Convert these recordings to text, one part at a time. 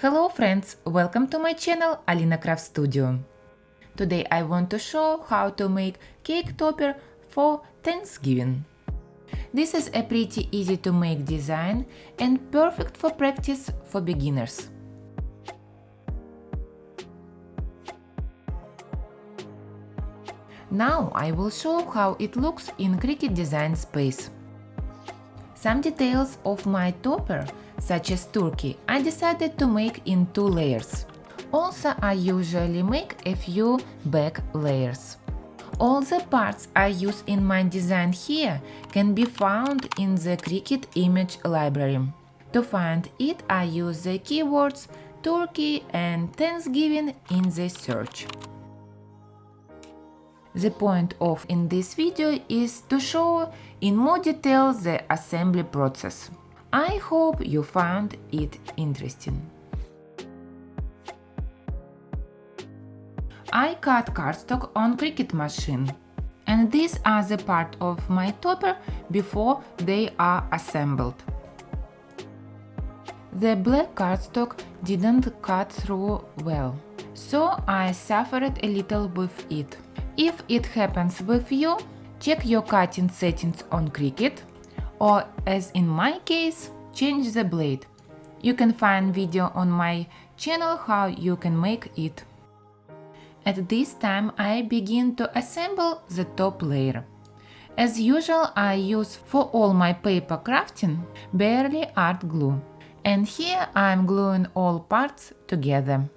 Hello friends, welcome to my channel Alina Craft Studio. Today I want to show how to make cake topper for Thanksgiving. This is a pretty easy to make design and perfect for practice for beginners. Now I will show how it looks in Cricut design space. Some details of my topper, such as turkey, I decided to make in 2 layers. Also, I usually make a few back layers. All the parts I use in my design here can be found in the Cricut image library. To find it, I use the keywords turkey and Thanksgiving in the search. The point of in this video is to show in more detail the assembly process. I hope you found it interesting. I cut cardstock on Cricut machine, and these are the part of my topper before they are assembled. The black cardstock didn't cut through well, so I suffered a little with it. If it happens with you, check your cutting settings on Cricut, or as in my case, change the blade. You can find video on my channel how you can make it. At this time I begin to assemble the top layer. As usual, I use for all my paper crafting barely art glue, and here I'm gluing all parts together.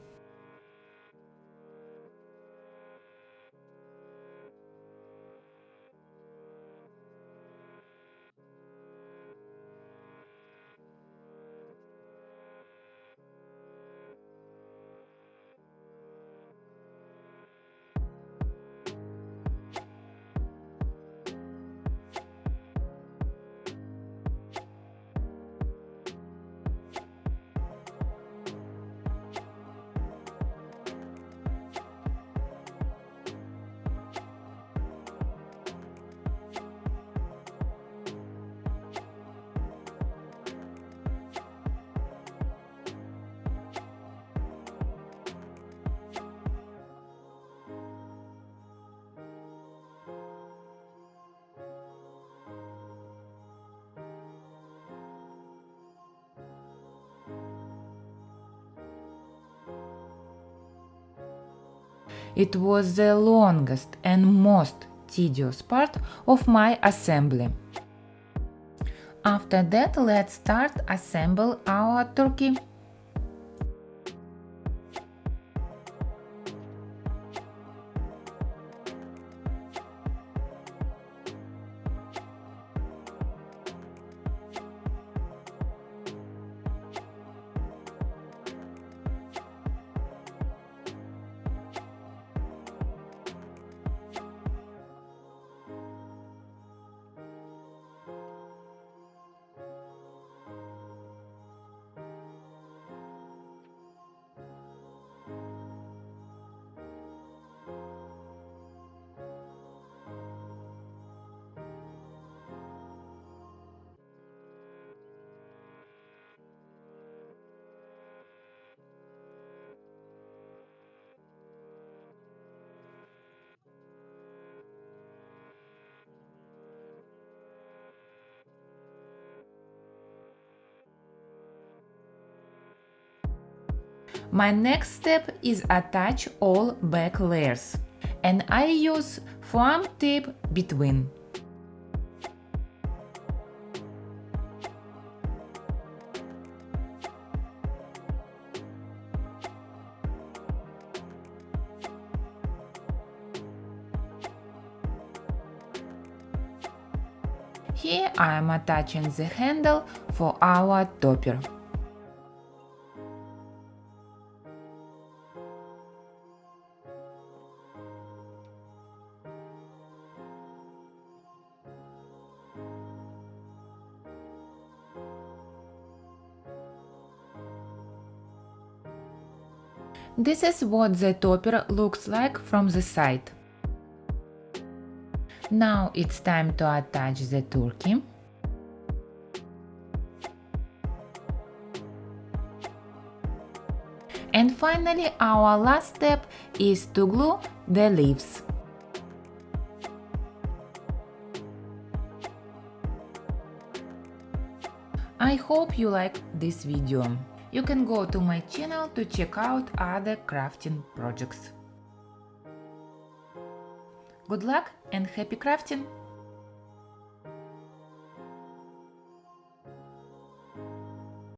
It was the longest and most tedious part of my assembly. After that, let's start assemble our turkey. My next step is attach all back layers, and I use foam tape between. Here I am attaching the handle for our topper. This is what the topper looks like from the side. Now it's time to attach the turkey. And finally, our last step is to glue the leaves. I hope you liked this video. You can go to my channel to check out other crafting projects. Good luck and happy crafting!